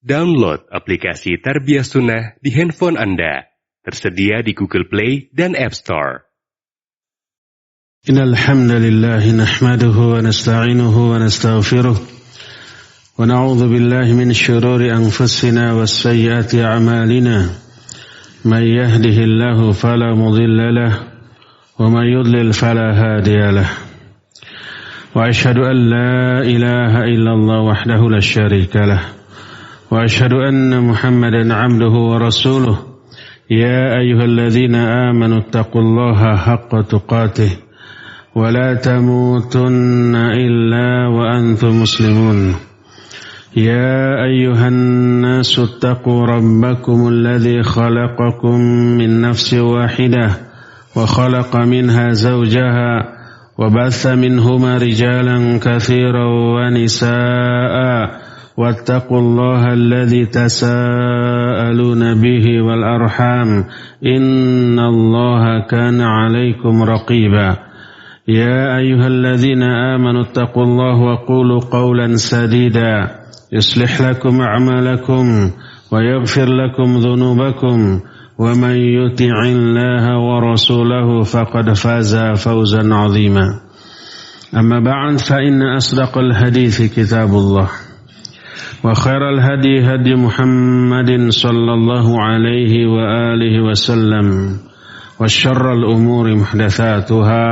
Download aplikasi Tarbiyah Sunnah di handphone Anda. Tersedia di Google Play dan App Store. Innal hamdalillah nahmaduhu wa nasta'inuhu wa nastaghfiruh wa na'udzu billahi min shururi anfusina was sayyiati a'malina. May yahdihillahu fala mudilla lahu wa may yudlil fala hadiya lahu. Wa ashhadu an la ilaha illallah wahdahu la syarika lahu. وأشهد أن محمدا عبده ورسوله يا أيها الذين آمنوا اتقوا الله حق تقاته ولا تموتن إلا وأنتم مسلمون يا أيها الناس اتقوا ربكم الذي خلقكم من نفس واحدة وخلق منها زوجها وبث منهما رجالا كثيرا ونساء واتقوا الله الذي تساءلون به والأرحام إن الله كان عليكم رقيبا يا أيها الذين آمنوا اتقوا الله وقولوا قولا سديدا يصلح لكم أعمالكم ويغفر لكم ذنوبكم ومن يطع الله ورسوله فقد فاز فوزا عظيما أما بعد فإن أصدق الحديث كتاب الله وخير الهدي هدي محمد صلى الله عليه وآله وسلم وشر الأمور محدثاتها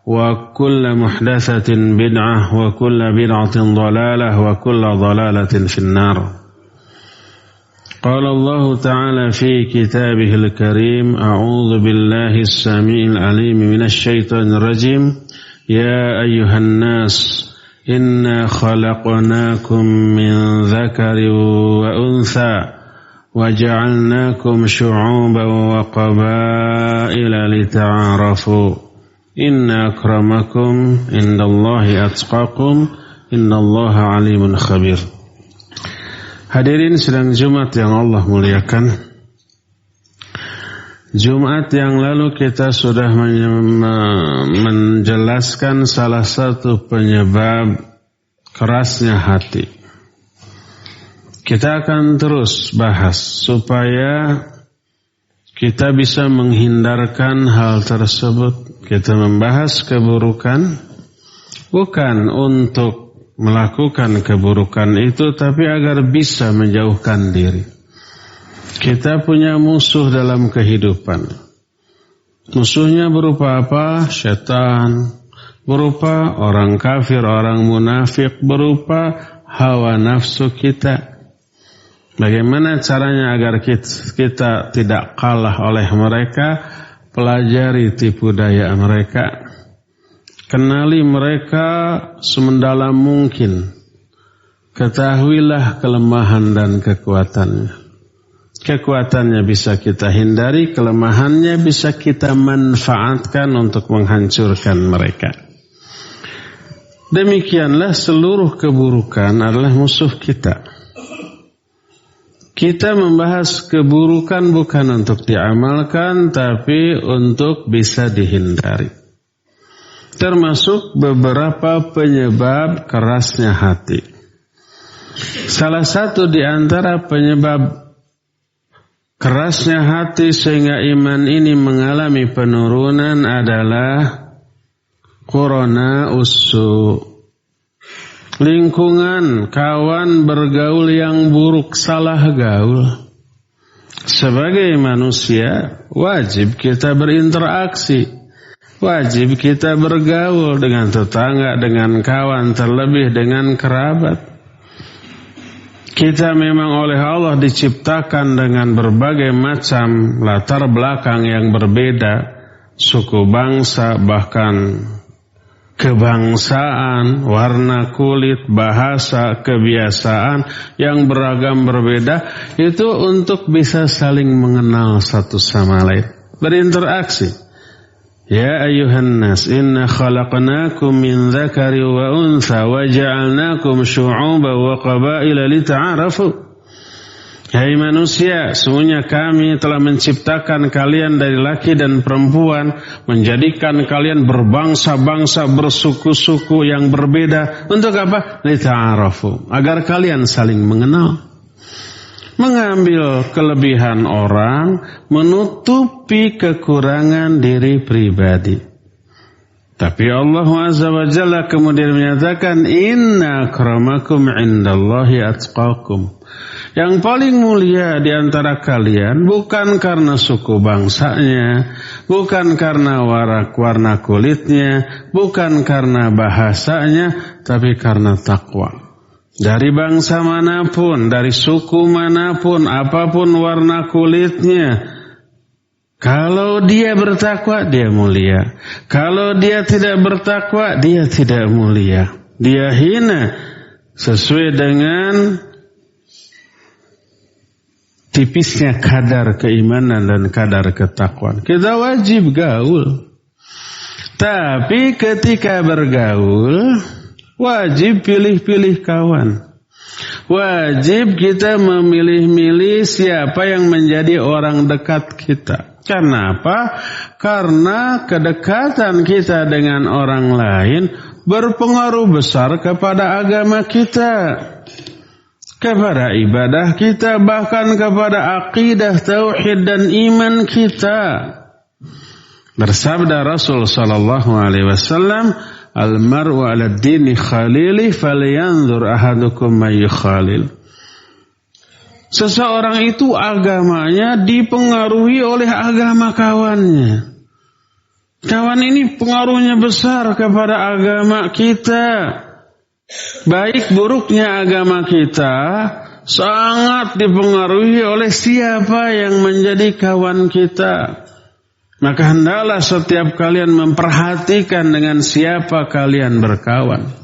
وكل محدثة بدعة وكل بدعة ضلالة وكل ضلالة في النار. قال الله تعالى في كتابه الكريم أعوذ بالله السميع العليم من الشيطان الرجيم يا أيها الناس إنا خلقناكم من ذكر وأنثى وجعلناكم شعوبا وقبائل لتعارفوا إن أكرمكم عند الله أتقاكم إن الله عليم خبير. Hadirin sidang Jumat yang Allah muliakan, Jumat yang lalu kita sudah menjelaskan salah satu penyebab kerasnya hati. Kita akan terus bahas supaya kita bisa menghindarkan hal tersebut. Kita membahas keburukan bukan untuk melakukan keburukan itu, tapi agar bisa menjauhkan diri. Kita punya musuh dalam kehidupan. Musuhnya berupa apa? Syaitan. Berupa orang kafir, orang munafik. Berupa hawa nafsu kita. Bagaimana caranya agar kita tidak kalah oleh mereka? Pelajari tipu daya mereka. Kenali mereka semendalam mungkin. Ketahuilah kelemahan dan kekuatannya. Kekuatannya bisa kita hindari, kelemahannya bisa kita manfaatkan untuk menghancurkan mereka. Demikianlah seluruh keburukan adalah musuh kita. Kita membahas keburukan bukan untuk diamalkan, tapi untuk bisa dihindari. Termasuk beberapa penyebab kerasnya hati. Salah satu di antara penyebab kerasnya hati sehingga iman ini mengalami penurunan adalah qurana ussu. Lingkungan, kawan bergaul yang buruk, salah gaul. Sebagai manusia, wajib kita berinteraksi. Wajib kita bergaul dengan tetangga, dengan kawan, terlebih dengan kerabat. Kita memang oleh Allah diciptakan dengan berbagai macam latar belakang yang berbeda, suku bangsa, bahkan kebangsaan, warna kulit, bahasa, kebiasaan yang beragam berbeda, itu untuk bisa saling mengenal satu sama lain, berinteraksi. Ya ayuhan nas, inna khalaqnakum min dzakari wa untha wa ja'alnakum syu'uban wa qabaila lita'arafu. Hai manusia, sesungguhnya kami telah menciptakan kalian dari laki dan perempuan, menjadikan kalian berbangsa-bangsa, bersuku-suku yang berbeda. Untuk apa? Lita'arafu, agar kalian saling mengenal. Mengambil kelebihan orang, menutupi kekurangan diri pribadi. Tapi Allah Azza wa Jalla kemudian menyatakan, Inna akramakum indallahi atqakum. Yang paling mulia di antara kalian bukan karena suku bangsanya, bukan karena warna kulitnya, bukan karena bahasanya, tapi karena takwa. Dari bangsa manapun, dari suku manapun, apapun warna kulitnya, kalau dia bertakwa, dia mulia. Kalau dia tidak bertakwa, dia tidak mulia. Dia hina sesuai dengan tipisnya kadar keimanan dan kadar ketakwaan. Kita wajib gaul. Tapi ketika bergaul, wajib pilih-pilih kawan. Wajib kita memilih-milih siapa yang menjadi orang dekat kita. Kenapa? Karena kedekatan kita dengan orang lain berpengaruh besar kepada agama kita, kepada ibadah kita, bahkan kepada akidah, tauhid dan iman kita. Bersabda Rasul sallallahu alaihi wasallam, Al-mar'u 'ala dini khalili falyanzur ahadukum may yukhalil. Seseorang itu agamanya dipengaruhi oleh agama kawannya. Kawan ini pengaruhnya besar kepada agama kita. Baik buruknya agama kita sangat dipengaruhi oleh siapa yang menjadi kawan kita. Maka hendaklah setiap kalian memperhatikan dengan siapa kalian berkawan.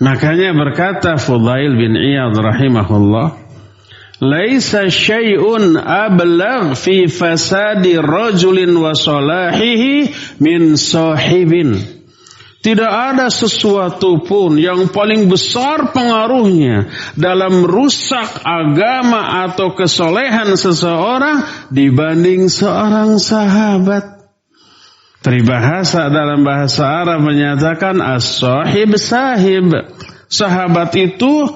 Makanya berkata Fudail bin Iyad rahimahullah, laisa syai'un ablagh fi fasadi rajulin wa salahihi min sahibin. Tidak ada sesuatu pun yang paling besar pengaruhnya dalam rusak agama atau kesolehan seseorang dibanding seorang sahabat. Peribahasa dalam bahasa Arab menyatakan as-sahib sahib. Sahabat itu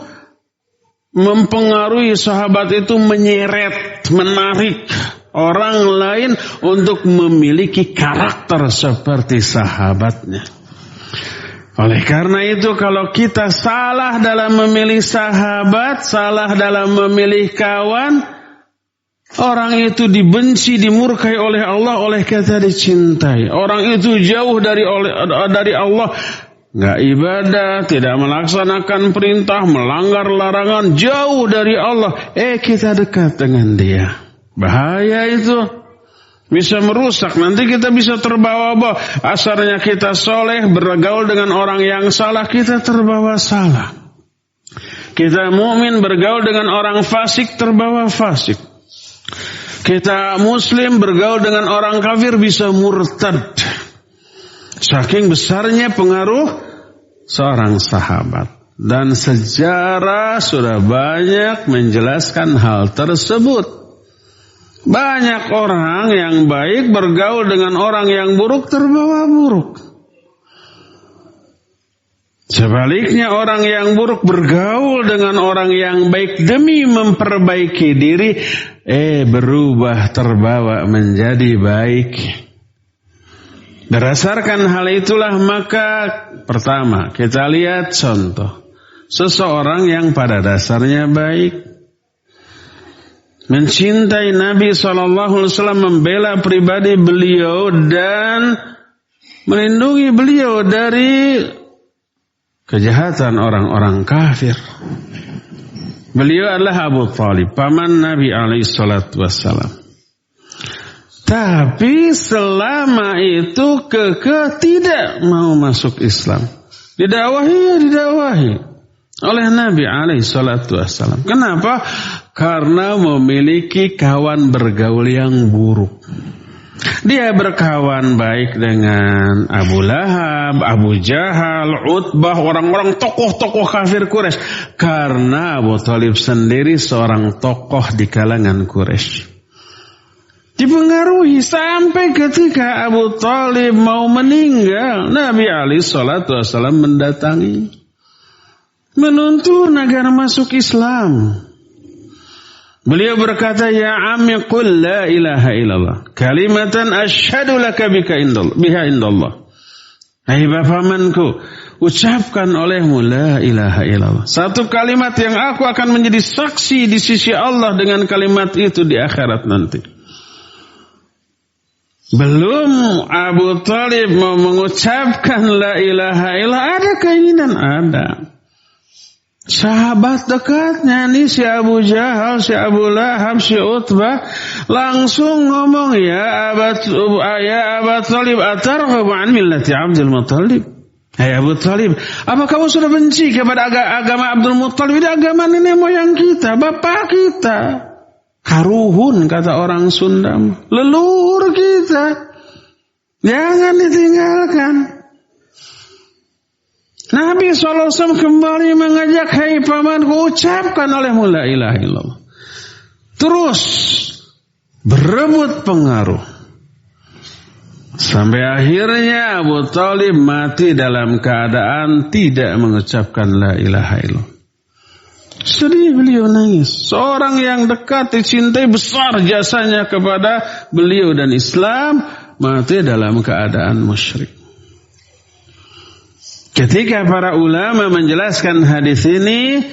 mempengaruhi, sahabat itu menyeret, menarik orang lain untuk memiliki karakter seperti sahabatnya. Oleh karena itu kalau kita salah dalam memilih sahabat, salah dalam memilih kawan, orang itu dibenci, dimurkai oleh Allah, oleh kita dicintai. Orang itu jauh dari Allah, nggak ibadah, tidak melaksanakan perintah, melanggar larangan, jauh dari Allah. Kita dekat dengan dia. Bahaya itu. Bisa merusak, nanti kita bisa terbawa-bawa. Asalnya kita soleh, bergaul dengan orang yang salah, kita terbawa salah. Kita mukmin bergaul dengan orang fasik, terbawa fasik. Kita muslim bergaul dengan orang kafir, bisa murtad. Saking besarnya pengaruh seorang sahabat. Dan sejarah sudah banyak menjelaskan hal tersebut. Banyak orang yang baik bergaul dengan orang yang buruk, terbawa buruk. Sebaliknya orang yang buruk bergaul dengan orang yang baik demi memperbaiki diri, berubah, terbawa menjadi baik. Berdasarkan hal itulah maka pertama kita lihat contoh seseorang yang pada dasarnya baik, mencintai Nabi SAW, membela pribadi beliau dan melindungi beliau dari kejahatan orang-orang kafir. Beliau adalah Abu Thalib, paman Nabi SAW. Tapi selama itu tidak mau masuk Islam. Didakwahi oleh Nabi SAW. Kenapa? Karena memiliki kawan bergaul yang buruk. Dia berkawan baik dengan Abu Lahab, Abu Jahal, Utbah, orang-orang tokoh-tokoh kafir Quraisy. Karena Abu Thalib sendiri seorang tokoh di kalangan Quraisy. Dipengaruhi sampai ketika Abu Thalib mau meninggal, Nabi SAW mendatangi, menuntun agar masuk Islam. Beliau berkata, ya ammi qul la ilaha illallah kalimatan asyhadu laka biha indallah. Hai pamanku, ucapkan olehmu la ilaha illallah. Satu kalimat yang aku akan menjadi saksi di sisi Allah dengan kalimat itu di akhirat nanti. Belum Abu Thalib mau mengucapkan la ilaha illallah, ada keinginan, ada. Sahabat dekatnya nih, si Abu Jahal, si Abu Lahab, si Utbah, langsung ngomong, ya Abu Thalib atarghabu an millati Abdul Muttalib. Hai Abu Thalib, apa kamu sudah benci kepada agama Abdul Muttalib? Ini agama nenek moyang kita, bapak kita. Karuhun kata orang Sunda, leluhur kita. Jangan ditinggalkan. Nabi SAW kembali mengajak, hai pamanku, ucapkan olehmu la ilaha illallah. Terus berebut pengaruh. Sampai akhirnya Abu Thalib mati dalam keadaan tidak mengucapkan la ilaha illallah. Sedih beliau, nangis. Seorang yang dekat, dicintai, besar jasanya kepada beliau dan Islam, mati dalam keadaan musyrik. Ketika para ulama menjelaskan hadis ini,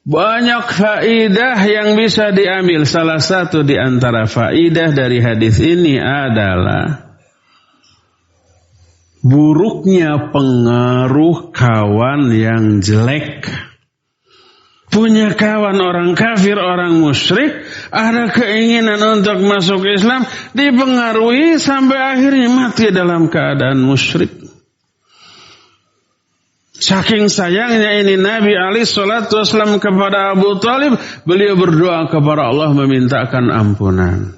banyak faidah yang bisa diambil. Salah satu di antara faidah dari hadis ini adalah buruknya pengaruh kawan yang jelek. Punya kawan orang kafir, orang musyrik, ada keinginan untuk masuk Islam, dipengaruhi sampai akhirnya mati dalam keadaan musyrik. Saking sayangnya ini Nabi SAW kepada Abu Thalib, beliau berdoa kepada Allah memintakan ampunan.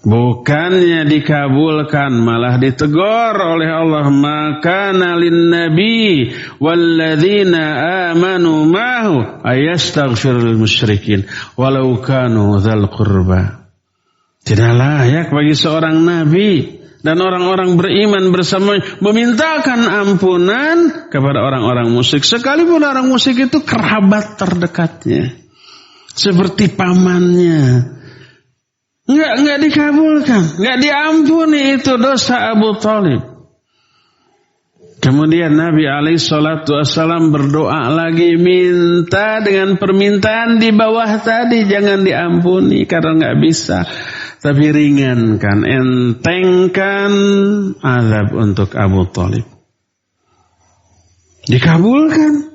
Bukannya dikabulkan, malah ditegur oleh Allah. Makana lin-nabi walladzina amanu ma'hu ayastaghfirul musyrikin walau kanu dzal qurba. Tidak layak bagi seorang nabi dan orang-orang beriman bersama memintakan ampunan kepada orang-orang musyrik, sekalipun orang musyrik itu kerabat terdekatnya, seperti pamannya. Enggak dikabulkan, enggak diampuni itu dosa Abu Thalib. Kemudian Nabi SAW berdoa lagi, minta dengan permintaan di bawah tadi, jangan diampuni karena enggak bisa. Tapi ringankan, entengkan azab untuk Abu Thalib. Dikabulkan.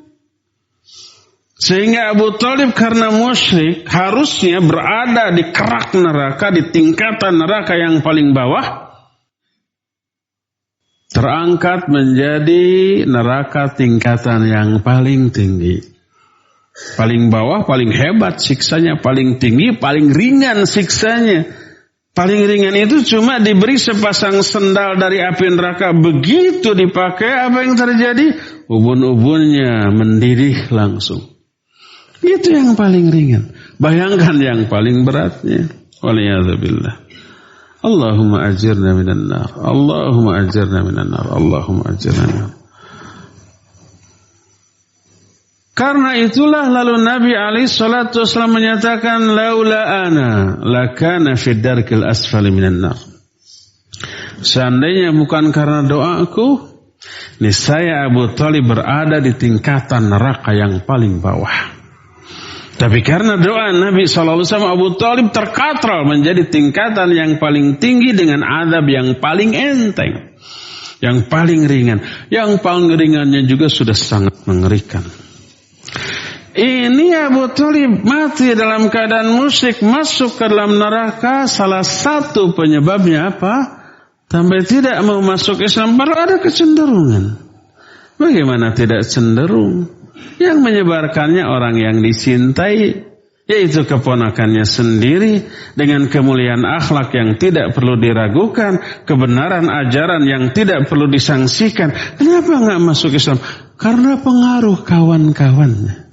Sehingga Abu Thalib karena musyrik harusnya berada di kerak neraka, di tingkatan neraka yang paling bawah. Terangkat menjadi neraka tingkatan yang paling tinggi. Paling bawah, paling hebat siksanya, paling tinggi, paling ringan siksanya. Paling ringan itu cuma diberi sepasang sendal dari api neraka. Begitu dipakai, apa yang terjadi? Ubun-ubunnya mendidih langsung. Itu yang paling ringan. Bayangkan yang paling beratnya. Waliyadzubillah. Allahumma ajirna minan nar. Allahumma ajirna minan nar. Allahumma ajirna minan nar. Karena itulah lalu Nabi SAW menyatakan, laula ana lakana fid darkil asfali minan nar. Seandainya bukan karena doaku, niscaya Abu Thalib berada di tingkatan neraka yang paling bawah. Tapi karena doa Nabi SAW, Abu Thalib terkatral menjadi tingkatan yang paling tinggi dengan azab yang paling enteng, yang paling ringan. Yang paling ringannya juga sudah sangat mengerikan. Ini Abu Thalib mati dalam keadaan musyrik, masuk ke dalam neraka. Salah satu penyebabnya apa? Sampai tidak mau masuk Islam, baru ada kecenderungan. Bagaimana tidak cenderung? Yang menyebarkannya orang yang dicintai, yaitu keponakannya sendiri, dengan kemuliaan akhlak yang tidak perlu diragukan, kebenaran ajaran yang tidak perlu disangsikan. Kenapa nggak masuk Islam? Karena pengaruh kawan-kawannya.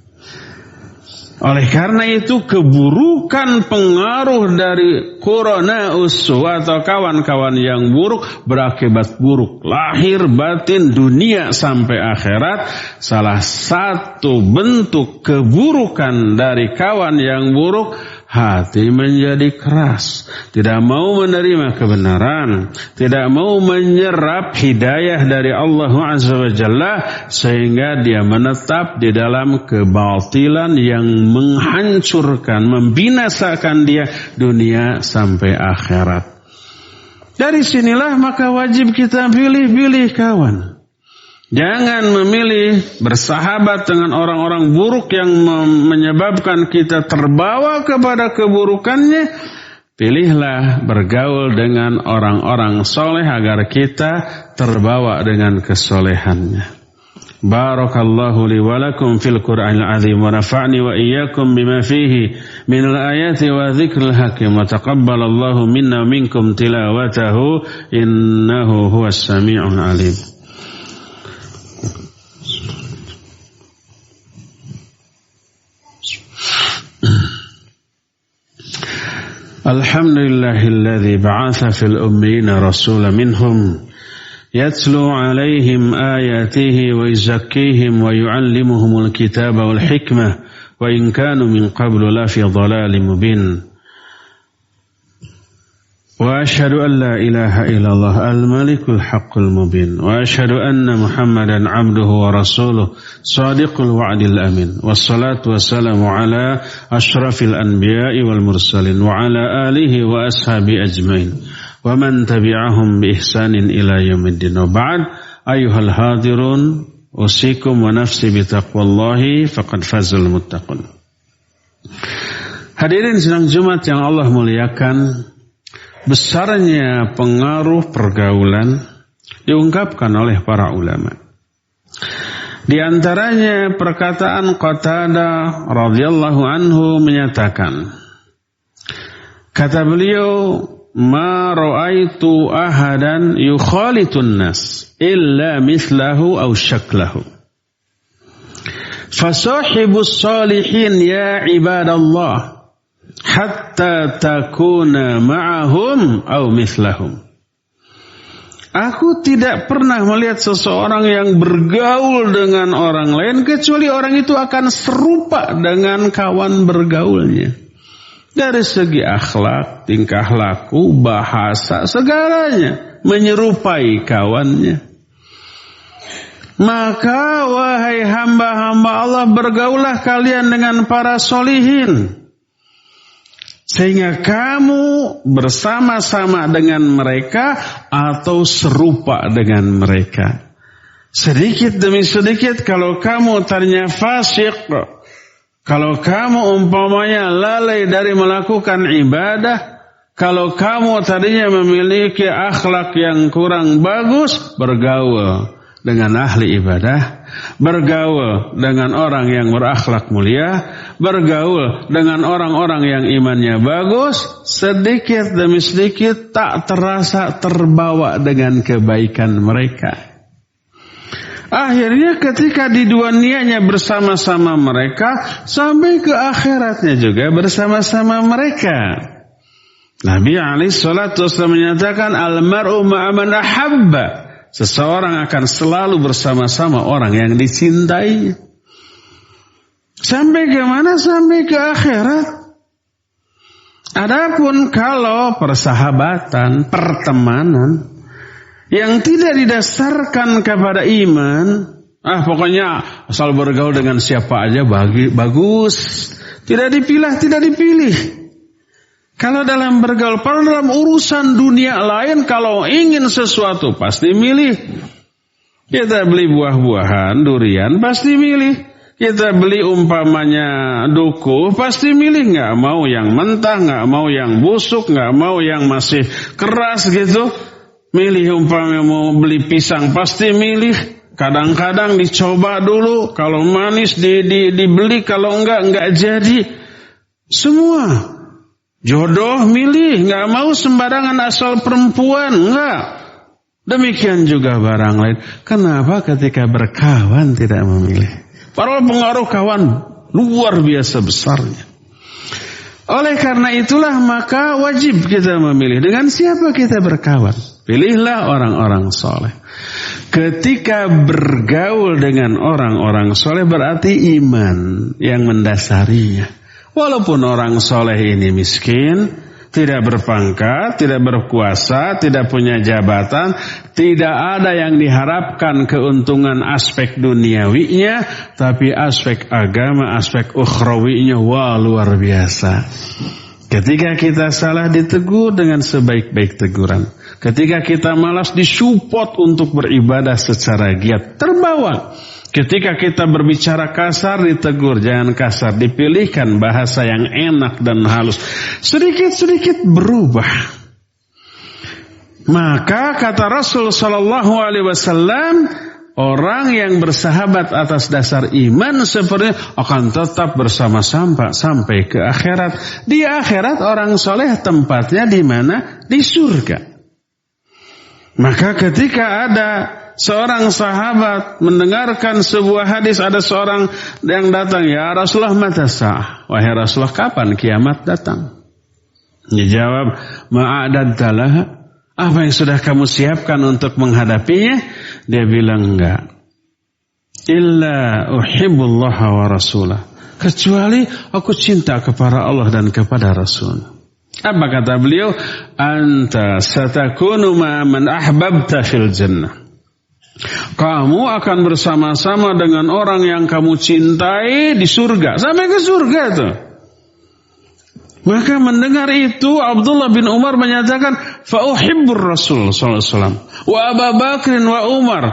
Oleh karena itu keburukan pengaruh dari qurana usu atau kawan-kawan yang buruk berakibat buruk lahir batin dunia sampai akhirat. Salah satu bentuk keburukan dari kawan yang buruk, hati menjadi keras, tidak mau menerima kebenaran, tidak mau menyerap hidayah dari Allah Azza wa Jalla, sehingga dia menetap di dalam kebatilan yang menghancurkan, membinasakan dia dunia sampai akhirat. Dari sinilah maka wajib kita pilih-pilih kawan. Jangan memilih bersahabat dengan orang-orang buruk yang menyebabkan kita terbawa kepada keburukannya. Pilihlah bergaul dengan orang-orang soleh agar kita terbawa dengan kesolehannya. Barakallahu li wa lakum fil Qur'anil azim wa nafa'ni wa iyyakum bima fihi minal ayati wa dzikril hakim wa taqabbalallahu minna minkum tilawatahu innahu huwas sami'ul alim. Alhamdulillahilladzi ba'atha fil ummiyina rasulan minhum yatlu 'alaihim ayatihi wa yuzakkihim wa yu'allimuhumul kitaba wal hikmah wa in kanu min qablu la fi dhalalin mubin. Wa asyhadu an la ilaha illallah al-malikul haqqul mubin wa asyhadu anna Muhammadan 'abduhu wa rasuluh shadiqul wa'dil amin wassalatu wassalamu ala asyrafil anbiya'i wal mursalin wa ala alihi wa ashabi ajmain wa man tabi'ahum bi ihsanin ila yaumiddin. Wa ba'd, ayyuhal hadirun usikum wa nafsi bi taqwallahi faqad fazal muttaqun. Hadirin sidang Jumat yang Allah muliakan, besarnya pengaruh pergaulan diungkapkan oleh para ulama. Di antaranya perkataan Qatadah radhiyallahu anhu menyatakan, kata beliau, ma ra'aitu ahadan yukhalitun nas illa mislahu aw syaklahu. Fasahibus salihin ya ibadallah hatta takuna ma'ahum aw mislahum. Aku tidak pernah melihat seseorang yang bergaul dengan orang lain kecuali orang itu akan serupa dengan kawan bergaulnya. Dari segi akhlak, tingkah laku, bahasa, segalanya menyerupai kawannya. Maka wahai hamba-hamba Allah, bergaulah kalian dengan para solihin, sehingga kamu bersama-sama dengan mereka atau serupa dengan mereka. Sedikit demi sedikit kalau kamu tadinya fasik, kalau kamu umpamanya lalai dari melakukan ibadah, kalau kamu tadinya memiliki akhlak yang kurang bagus, bergaul dengan ahli ibadah, bergaul dengan orang yang berakhlak mulia, bergaul dengan orang-orang yang imannya bagus, sedikit demi sedikit tak terasa terbawa dengan kebaikan mereka. Akhirnya ketika di dunianya bersama-sama mereka, sampai ke akhiratnya juga bersama-sama mereka. Nabi alaihi salatu wasallam menyatakan, al-mar'u ma'a man ahabba. Seseorang akan selalu bersama-sama orang yang dicintai. Sampai ke mana? Sampai ke akhirat. Adapun kalau persahabatan, pertemanan yang tidak didasarkan kepada iman, pokoknya asal bergaul dengan siapa aja bagus, tidak dipilah, tidak dipilih. Kalau dalam bergaul, kalau dalam urusan dunia lain, kalau ingin sesuatu pasti milih. Kita beli buah-buahan, durian pasti milih. Kita beli umpamanya duku, pasti milih. Nggak mau yang mentah, nggak mau yang busuk, nggak mau yang masih keras gitu. Milih umpamanya mau beli pisang, pasti milih. Kadang-kadang dicoba dulu, kalau manis dibeli, kalau enggak jadi. Semua. Jodoh milih, nggak mau sembarangan asal perempuan, nggak. Demikian juga barang lain. Kenapa ketika berkawan tidak memilih? Padahal pengaruh kawan luar biasa besarnya. Oleh karena itulah maka wajib kita memilih dengan siapa kita berkawan. Pilihlah orang-orang soleh. Ketika bergaul dengan orang-orang soleh berarti iman yang mendasarinya. Walaupun orang soleh ini miskin, tidak berpangkat, tidak berkuasa, tidak punya jabatan, tidak ada yang diharapkan keuntungan aspek duniawinya, tapi aspek agama, aspek ukhrawinya, wah luar biasa. Ketika kita salah ditegur dengan sebaik-baik teguran. Ketika kita malas disupport untuk beribadah secara giat, terbawa. Ketika kita berbicara kasar ditegur, jangan kasar, dipilihkan bahasa yang enak dan halus. Sedikit-sedikit berubah. Maka kata Rasul sallallahu alaihi wasallam, orang yang bersahabat atas dasar iman seperti akan tetap bersama-sama sampai ke akhirat. Di akhirat orang soleh tempatnya di mana? Di surga. Maka ketika ada seorang sahabat mendengarkan sebuah hadis, ada seorang yang datang, ya Rasulullah mata sa'ah, wahai Rasulullah kapan kiamat datang? Dia jawab, ma'adadta laha, apa yang sudah kamu siapkan untuk menghadapinya? Dia bilang enggak. Illa uhibbullaha wa rasulah, kecuali aku cinta kepada Allah dan kepada Rasul. Apa kata beliau? Anta satakunu ma'aman ahbabta fil jannah. Kamu akan bersama-sama dengan orang yang kamu cintai di surga. Sampai ke surga tuh. Maka mendengar itu Abdullah bin Umar menyatakan, fa'uhibbur Rasul sallallahu alaihi wasallam wa Abu Bakrin wa Umar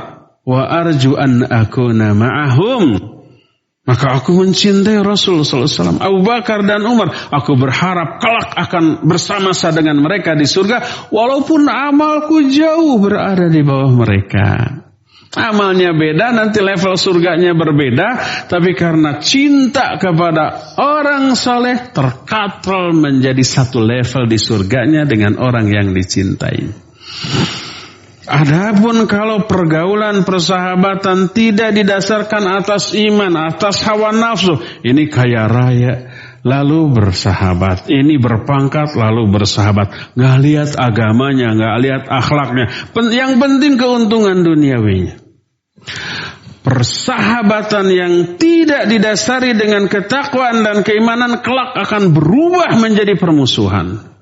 wa arju an akuna ma'ahum. Maka aku mencintai Rasul sallallahu alaihi wasallam, Abu Bakar dan Umar. Aku berharap kelak akan bersama-sama dengan mereka di surga, walaupun amalku jauh berada di bawah mereka. Amalnya beda, nanti level surganya berbeda, tapi karena cinta kepada orang soleh terkatrol menjadi satu level di surganya dengan orang yang dicintai. Adapun kalau pergaulan persahabatan tidak didasarkan atas iman, atas hawa nafsu, ini kaya raya lalu bersahabat, ini berpangkat lalu bersahabat, nggak lihat agamanya, nggak lihat akhlaknya, yang penting keuntungan duniawinya. Persahabatan yang tidak didasari dengan ketakwaan dan keimanan kelak akan berubah menjadi permusuhan.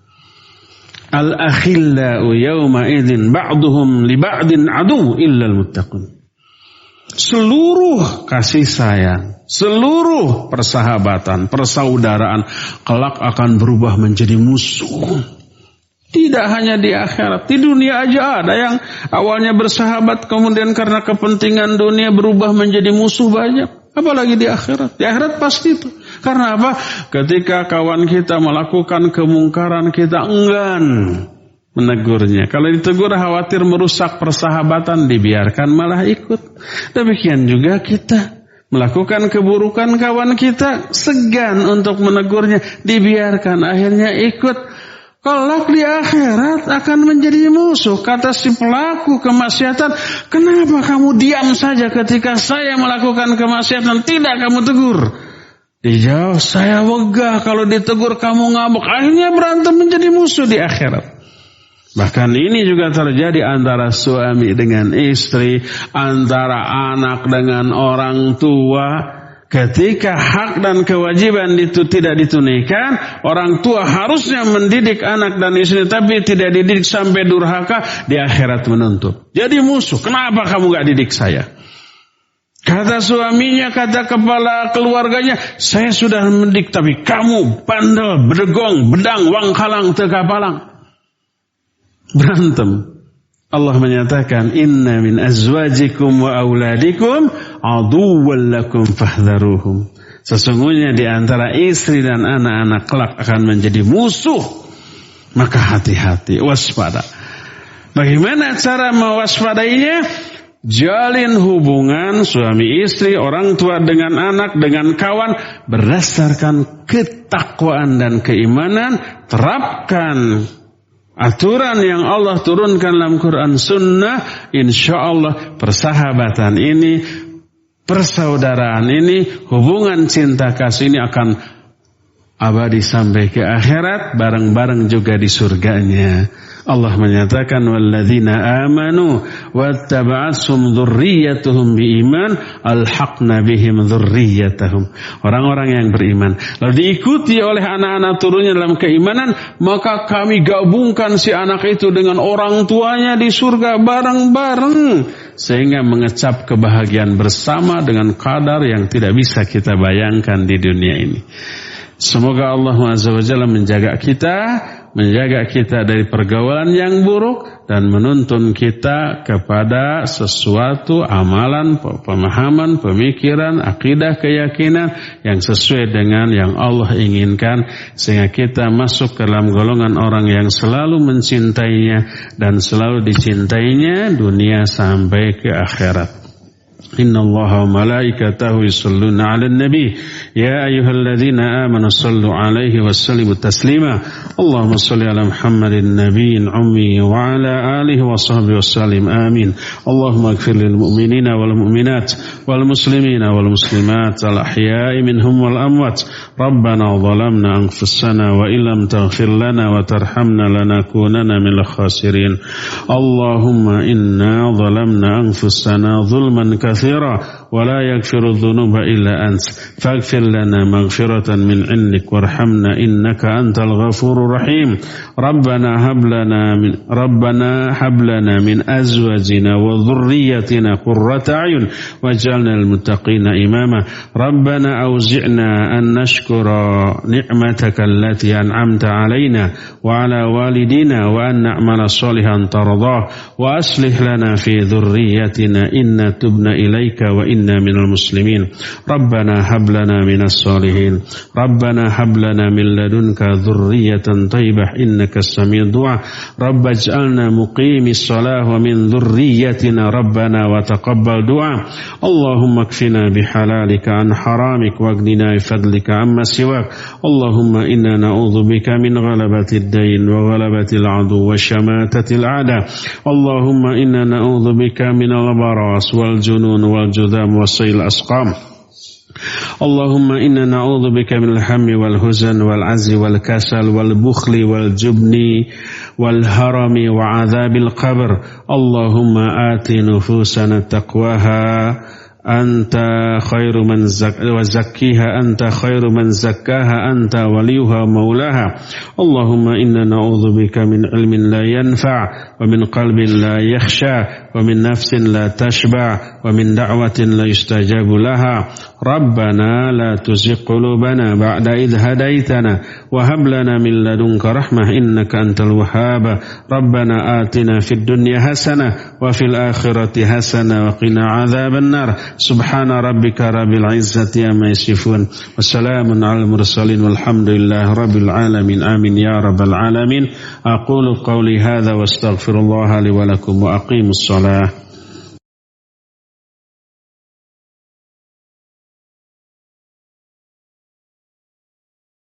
Al-akhillau yawma idzin ba'duhum li ba'din adu illa al-muttaqun. Seluruh kasih sayang, seluruh persahabatan, persaudaraan kelak akan berubah menjadi musuh. Tidak hanya di akhirat, di dunia aja ada yang awalnya bersahabat kemudian karena kepentingan dunia berubah menjadi musuh banyak. Apalagi di akhirat. Di akhirat pasti itu. Karena apa? Ketika kawan kita melakukan kemungkaran, kita enggan menegurnya. Kalau ditegur khawatir merusak persahabatan, dibiarkan malah ikut. Demikian juga kita melakukan keburukan, kawan kita segan untuk menegurnya, dibiarkan akhirnya ikut. Kelak di akhirat akan menjadi musuh. Kata si pelaku kemaksiatan, kenapa kamu diam saja ketika saya melakukan kemaksiatan, tidak kamu tegur? Dijawab, saya wegah kalau ditegur kamu ngamuk. Akhirnya berantem menjadi musuh di akhirat. Bahkan ini juga terjadi antara suami dengan istri, antara anak dengan orang tua. Ketika hak dan kewajiban itu tidak ditunaikan, orang tua harusnya mendidik anak dan istri, tapi tidak dididik sampai durhaka, di akhirat menuntut. Jadi musuh, kenapa kamu gak didik saya? Kata suaminya, kata kepala keluarganya, saya sudah mendidik, tapi kamu bandel, berdegong, bedang, wangkalang, tekapalang. Berantem. Allah menyatakan, inna min azwajikum wa auladikum aduwwan lakum fahdharuhum. Sesungguhnya di antara istri dan anak-anak kelak akan menjadi musuh. Maka hati-hati, waspada. Bagaimana cara mewaspadainya? Jalin hubungan suami istri, orang tua dengan anak, dengan kawan berdasarkan ketakwaan dan keimanan. Terapkan aturan yang Allah turunkan dalam Quran Sunnah, insya Allah persahabatan ini persaudaraan ini, hubungan cinta kasih ini akan abadi sampai ke akhirat, bareng-bareng juga di surganya. Allah menyatakan walladzina amanu wattaba'athum dzurriyyatuhum biiman alhaqna bihim dzurriyyatahum. Orang-orang yang beriman lalu diikuti oleh anak-anak turunnya dalam keimanan, maka kami gabungkan si anak itu dengan orang tuanya di surga bareng-bareng, sehingga mengecap kebahagiaan bersama dengan kadar yang tidak bisa kita bayangkan di dunia ini. Semoga Allah Azza wa Jalla menjaga kita dari pergaulan yang buruk dan menuntun kita kepada sesuatu amalan, pemahaman, pemikiran, akidah, keyakinan yang sesuai dengan yang Allah inginkan, sehingga kita masuk ke dalam golongan orang yang selalu mencintainya dan selalu dicintainya dunia sampai ke akhirat. Inna Allah wa malaikatahu yusalluna 'alan nabi ya ayyuhalladzina amanu sallu 'alaihi wa sallimu taslima. Allahumma salli 'ala Muhammadin nabiyyin ummi wa 'ala alihi wa sahbihi wa sallim. Amin. Allahumma ighfir lil mu'minina wal mu'minat wal muslimina wal muslimat al ahya'i minhum wal amwat. Rabbana zalamna anfusana wa illam taghfir lana wa tarhamna lanakunanna minal khasirin. Allahumma inna zalamna anfusana zulman ولا يغفر الذنوب إلا أنت فاغفر لنا مغفرة من عندك وارحمنا إنك أنت الغفور الرحيم. ربنا هب لنا من أزواجنا وذريتنا قرة أعين واجعلنا للمتقين إماما. ربنا أوزعنا أن نشكر نعمتك التي أنعمت علينا وعلى والدينا وأن نعمل صالحا ترضاه وأصلح لنا في ذريتنا إنا تبنا إليك وإنا من المسلمين. ربنا هب لنا من الصالحين. ربنا هب لنا من لدنك ذرية طيبة إنك السميع الدعاء. رب اجعلنا مقيم الصلاة ومن ذريتنا ربنا وتقبل دعاء. اللهم اكفنا بحلالك عن حرامك واغننا بفضلك عما سواك. اللهم إنا نعوذ بك من غلبة الدين وغلبة العدو وشماتة الأعداء. اللهم إنا نعوذ بك من البراس والجنون والجذام وسيل الأسقام. اللهم إنا نعوذ بك من الهم والحزن والعجز والكسل والبخل والجبن والهرم وعذاب القبر. اللهم آت نفوسنا تقواها أنت خير من وزكيها أنت خير من زكاها أنت وليها مولاها. اللهم إنا نعوذ بك من علم لا ينفع ومن قلب لا يخشى ومن نفس لا تشبع ومن دعوة لا يستجاب لها. ربنا لا تزغ قلوبنا بعد إذ هديتنا وهب لنا من لدنك رحمة إنك أنت الوهاب. ربنا آتنا في الدنيا حسنة وفي الآخرة حسنة وقنا عذاب النار. سبحان ربك رب العزة عما يصفون وسلام على المرسلين والحمد لله رب العالمين. آمين يا رب العالمين. أقول قولي هذا واستغفر الله لي ولكم وأقيموا الصلاة.